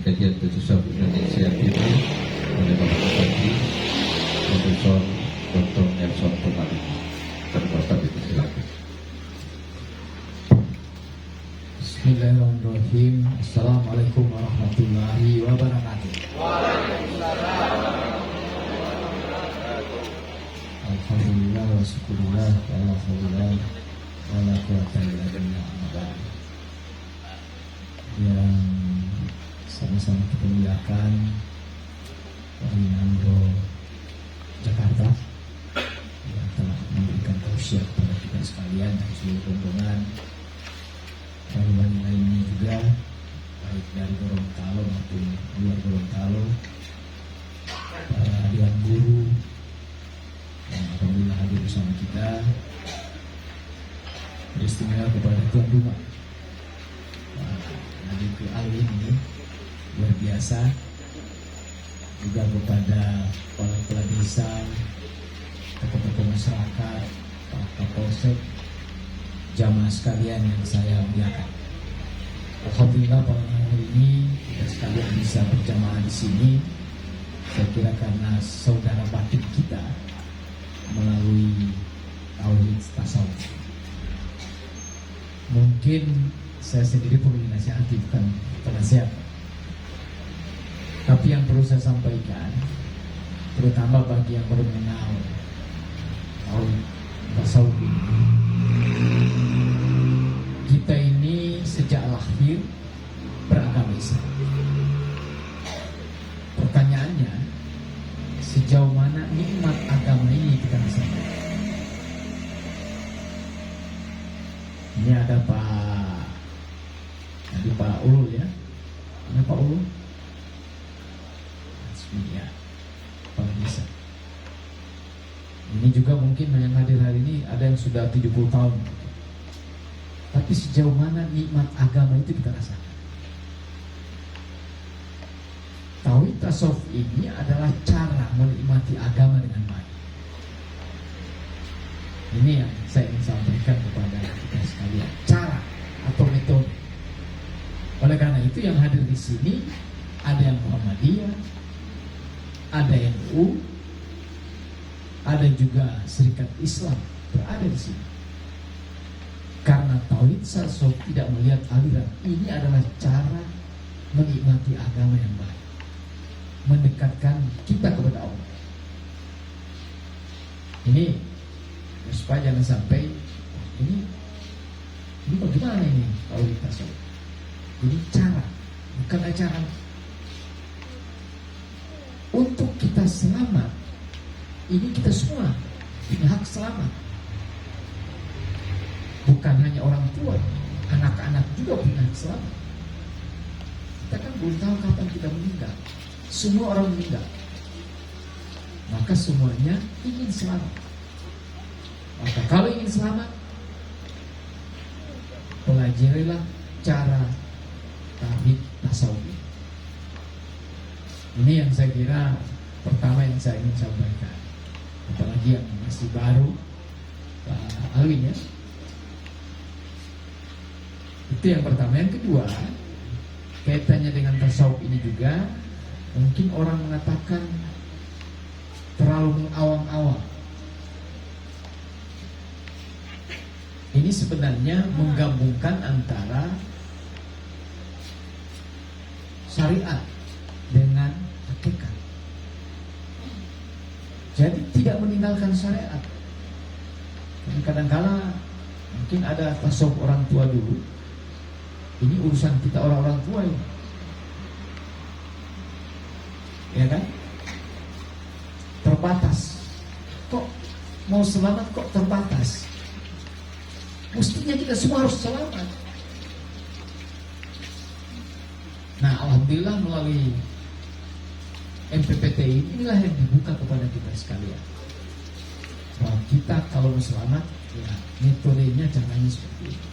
kajian khusus Indonesia ini oleh Bapak Bupati Profesor Dr. Nelson Purwadi. Terima kasih, silakan. Bismillahirrahmanirrahim. Assalamualaikum warahmatullahi wabarakatuh. Alhamdulillah wa syukurillah wa la haula wa la quwwata illa billah. Yang sama-sama kita muliakan Wali Jakarta yang telah memberikan tausiah kepada kita sekalian dan seluruh rombongan, wali lainnya juga, baik dari Gorontalo maupun luar Gorontalo, para dewan guru yang alhamdulillah hadir bersama kita, beristimewa kepada tuan rumah Nadiem Ali ini luar biasa, juga kepada kepala desa, tokoh-tokoh masyarakat, Pak Kapolsek, jamaah sekalian yang saya muliakan. Alhamdulillah pada hari ini kita sekalian bisa berjamaah di sini. Saya kira karena saudara batin kita melalui tauhid tasawuf. Mungkin saya sendiri perlu dinasihati, bukan penasihat. Tapi yang perlu saya sampaikan, terutama bagi yang baru mengenal tauhid tasawuf, kita ini sejak lahir beragama Islam. Pertanyaannya, sejauh mana nikmat agama ini kita rasakan? Ini ada Pak Ulul ya. Mana Pak Ulul? Ya, Pak Nisa. Ini juga mungkin yang hadir hari ini ada yang sudah 70 tahun. Tapi sejauh mana nikmat agama itu kita rasakan? Tauhid tasawuf ini adalah cara menikmati agama dengan baik. Ini yang saya ingin sampaikan kepada kita sekalian, cara atau metode. Oleh karena itu yang hadir di sini ada yang Muhammadiyah, ada yang NU, ada juga Serikat Islam berada di sini. Karena tauhid tasawuf tidak melihat aliran, ini adalah cara menikmati agama yang baik, mendekatkan kita kepada Allah. Ini supaya jangan sampai ini bagaimana ini tauhid tasawuf. Ini cara, bukan acara. Untuk kita selamat, ini kita semua punya hak selamat. Bukan hanya orang tua, anak-anak juga punya hak selamat. Kita kan belum tahu kapan kita meninggal. Semua orang meninggal, maka semuanya ingin selamat. Maka kalau ingin selamat, pelajarilah cara tauhid tasawuf. Ini yang saya kira pertama yang saya ingin sampaikan. Apalagi yang masih baru, Pak Alwin ya. Itu yang pertama. Yang kedua, kaitannya dengan tasawuf ini juga, mungkin orang mengatakan terlalu mengawang-awang. Ini sebenarnya menggabungkan antara syariat dengan hakikat. Jadi tidak meninggalkan syariat. Kadang-kadang mungkin ada tasawuf orang tua dulu. Ini urusan kita orang-orang tua ini, ya kan? Terbatas. Kok mau selamat kok terbatas? Mestinya kita semua harus selamat. Nah, alhamdulillah melalui MPPTI inilah yang dibuka kepada kita sekalian. Bahwa kita kalau mau selamat, ya metodenya caranya seperti itu.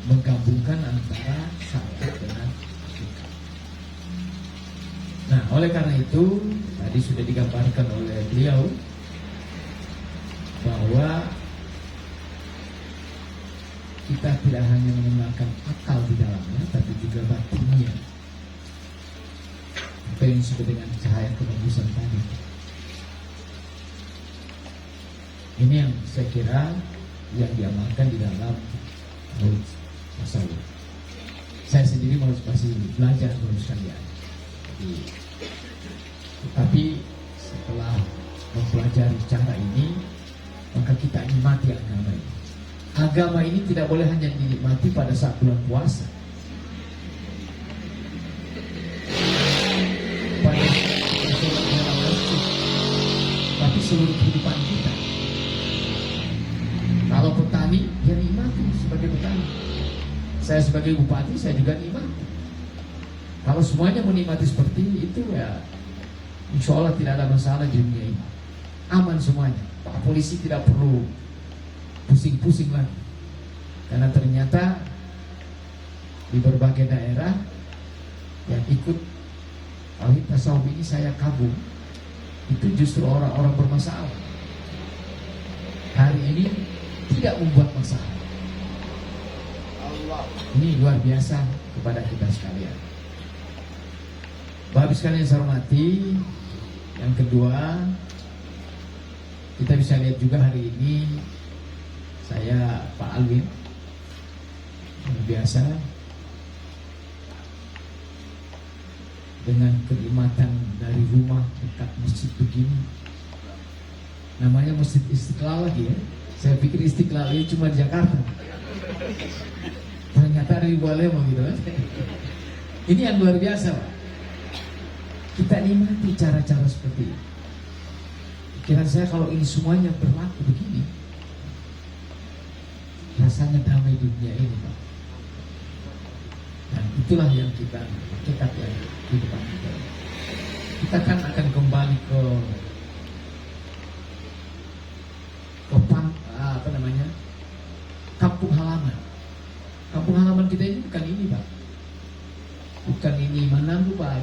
Menggabungkan antara syariat dengan hakikat. Nah, oleh karena itu tadi sudah digambarkan oleh beliau bahwa kita tidak hanya menggunakan akal di dalamnya, tapi juga batinnya. apa yang disebut dengan cahaya kenebusan tadi. Ini yang saya kira yang diamalkan di dalam tasawuf. Saya sendiri masih belajar baru sekalian. Tetapi setelah mempelajari cara ini, maka kita nikmati agama ini. Agama ini tidak boleh hanya dinikmati pada saat bulan puasa, pada sholat dalam masjid, tapi seluruh kehidupan kita. Kalau petani, dia nikmati sebagai petani. Saya sebagai bupati, saya juga nikmati. Kalau semuanya menikmati seperti itu, ya insya Allah tidak ada masalah di dunia ini. Aman semuanya. Pak polisi tidak perlu pusing-pusing lagi. Karena ternyata di berbagai daerah yang ikut tauhid tasawuf ini saya kagum, itu justru orang-orang bermasalah. Hari ini tidak membuat masalah. Ini luar biasa kepada kita sekalian. Bapak sekalian saya hormati, yang kedua, kita bisa lihat juga hari ini saya Pak Alwin luar biasa dengan kenikmatan dari rumah dekat masjid begini. Namanya Masjid Istiqlal lagi ya. Saya pikir Istiqlal ini cuma di Jakarta. Ternyata ada di Bualemo gitu kan. Ini yang luar biasa Pak. Kita nikmati cara-cara seperti ini. Pikiran saya kalau ini semuanya berlaku begini, rasanya damai di dunia ini Pak. Dan itulah yang kita hakikat yang kehidupan kita. Kita kan akan kembali ke kampung halaman. Kampung halaman kita ini bukan ini Pak. Bukan ini Manado Pak.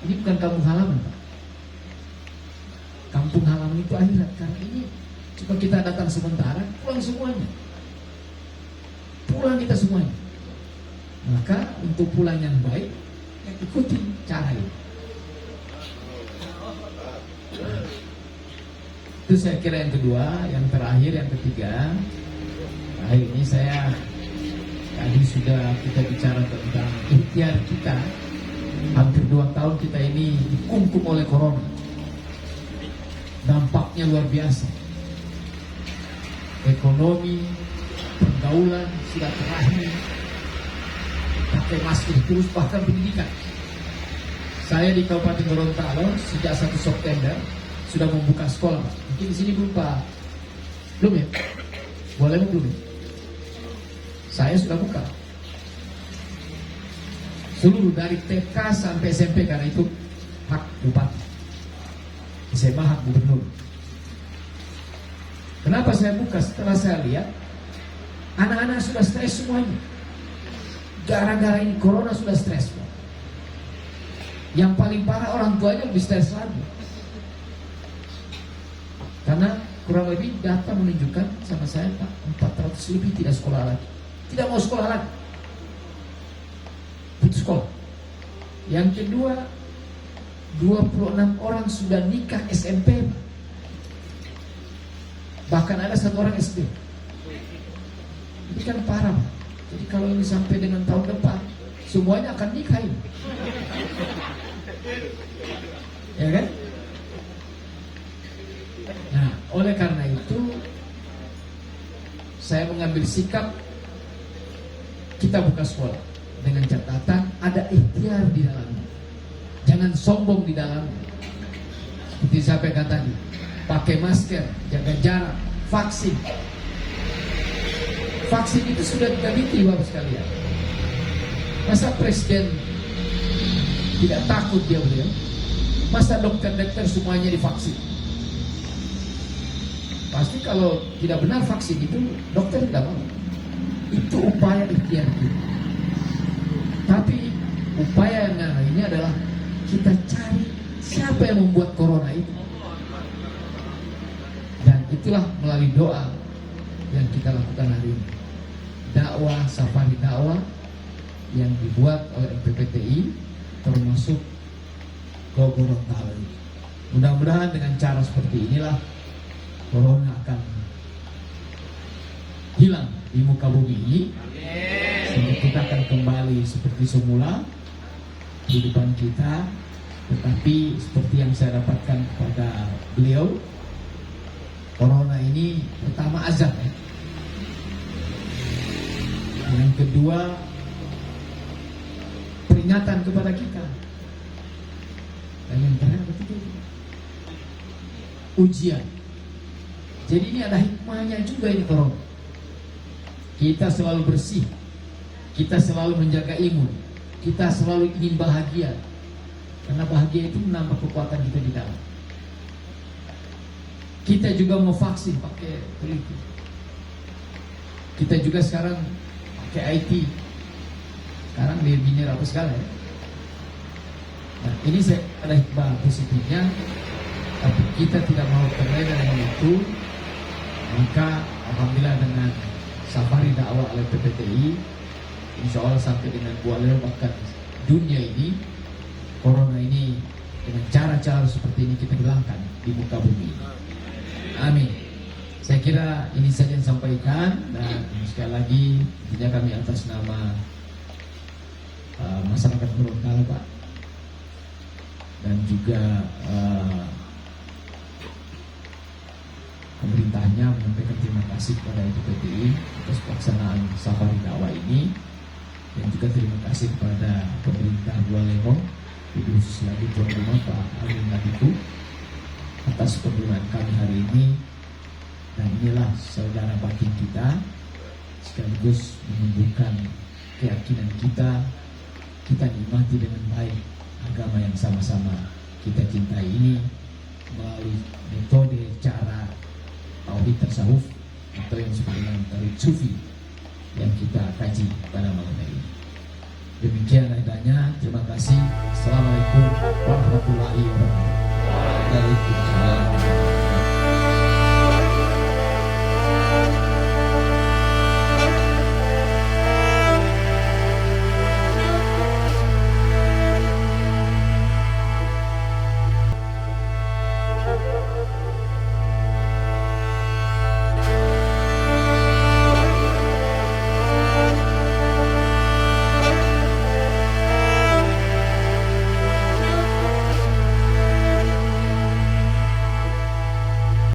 Ini bukan kampung halaman Pak. Kampung halaman itu akhirat. Karena ini cuma kita datang sementara, pulang semuanya. Pulang kita semuanya. Maka untuk pulang yang baik, yang ikuti cara ini. Itu saya kira yang kedua. Yang terakhir, yang ketiga, hari ini saya tadi sudah kita bicara tentang ikhtiar kita. Hampir 2 tahun kita ini dikungkung oleh corona. Dampaknya luar biasa. Ekonomi, pergaulan, silaturahmi, pakai masker terus, bahkan pendidikan. Saya di Kabupaten Gorontalo sejak 1 September sudah membuka sekolah. Mungkin di sini belum Pak? Belum ya? Boleh belum ya? Saya sudah buka. Seluruh dari TK sampai SMP, karena itu hak bupati. SMA hak gubernur. Kenapa saya buka? Setelah saya lihat anak-anak sudah stres semuanya. Gara-gara ini corona sudah stres. Yang paling parah orang tuanya lebih stres lagi. Karena kurang lebih data menunjukkan sama saya Pak, 400 lebih tidak sekolah lagi. Tidak mau sekolah lagi. Putus sekolah. Yang kedua, 26 orang sudah nikah SMP. Bahkan ada 1 orang SD. Ini kan parah Pak. Jadi kalau ini sampai dengan tahun depan, semuanya akan nikah ini. Ya kan? Nah, oleh karena itu saya mengambil sikap kita buka sekolah dengan catatan ada ikhtiar di dalamnya. Jangan sombong di dalamnya. Seperti saya sampaikan tadi, pakai masker, jaga jarak, vaksin. Vaksin itu sudah diteliti Bapak sekalian. Masa presiden tidak takut dia beliau? Masa dokter-dokter semuanya divaksin? Pasti kalau tidak benar vaksin itu dokter tidak mau. Itu upaya ikhtiar kita. Tapi upaya yang lainnya adalah kita cari siapa yang membuat corona itu. Dan itulah melalui doa yang kita lakukan hari ini. Dakwah, safari dakwah yang dibuat oleh MPPTI termasuk ke Gorontalo. Mudah-mudahan dengan cara seperti inilah corona akan hilang di muka bumi ini, sehingga kita akan kembali seperti semula kehidupan kita. Tetapi seperti yang saya dapatkan kepada beliau, corona ini pertama azab, ya. Yang kedua peringatan kepada kita, dan yang terakhir ketiga ujian. Jadi ini ada hikmahnya juga ini corona. Kita selalu bersih, kita selalu menjaga imun, kita selalu ingin bahagia, karena bahagia itu menambah kekuatan kita di dalam. Kita juga mau vaksin pakai teliti. Kita juga sekarang pakai IT. Sekarang biar apa segala, ya. Nah, ini saya ada hikmah positifnya, tapi kita tidak mau terlena dengan itu. Maka alhamdulillah dengan safari dakwah oleh PPTI, insya Allah sampai dengan Kuala bahkan dunia ini, corona ini dengan cara-cara seperti ini kita hilangkan di muka bumi. Amin. Saya kira ini saja yang sampaikan, dan sekali lagi intinya kami atas nama masyarakat Gorontalo, Pak, dan juga pemerintahnya menyampaikan terima kasih kepada PPTI atas pelaksanaan safari dakwah ini, dan juga terima kasih kepada pemerintah Bualero, khusus lagi tuan rumah Pak Amin Nabiku atas penggunaan kami hari ini. Dan inilah saudara batin kita, sekaligus menunjukkan keyakinan kita nikmati dengan baik agama yang sama-sama kita cintai ini melalui metode cara tauhid tasawuf atau yang disebut dengan tauhid sufi yang kita kaji pada malam ini. Demikian adanya. Terima kasih. Assalamualaikum warahmatullahi wabarakatuh.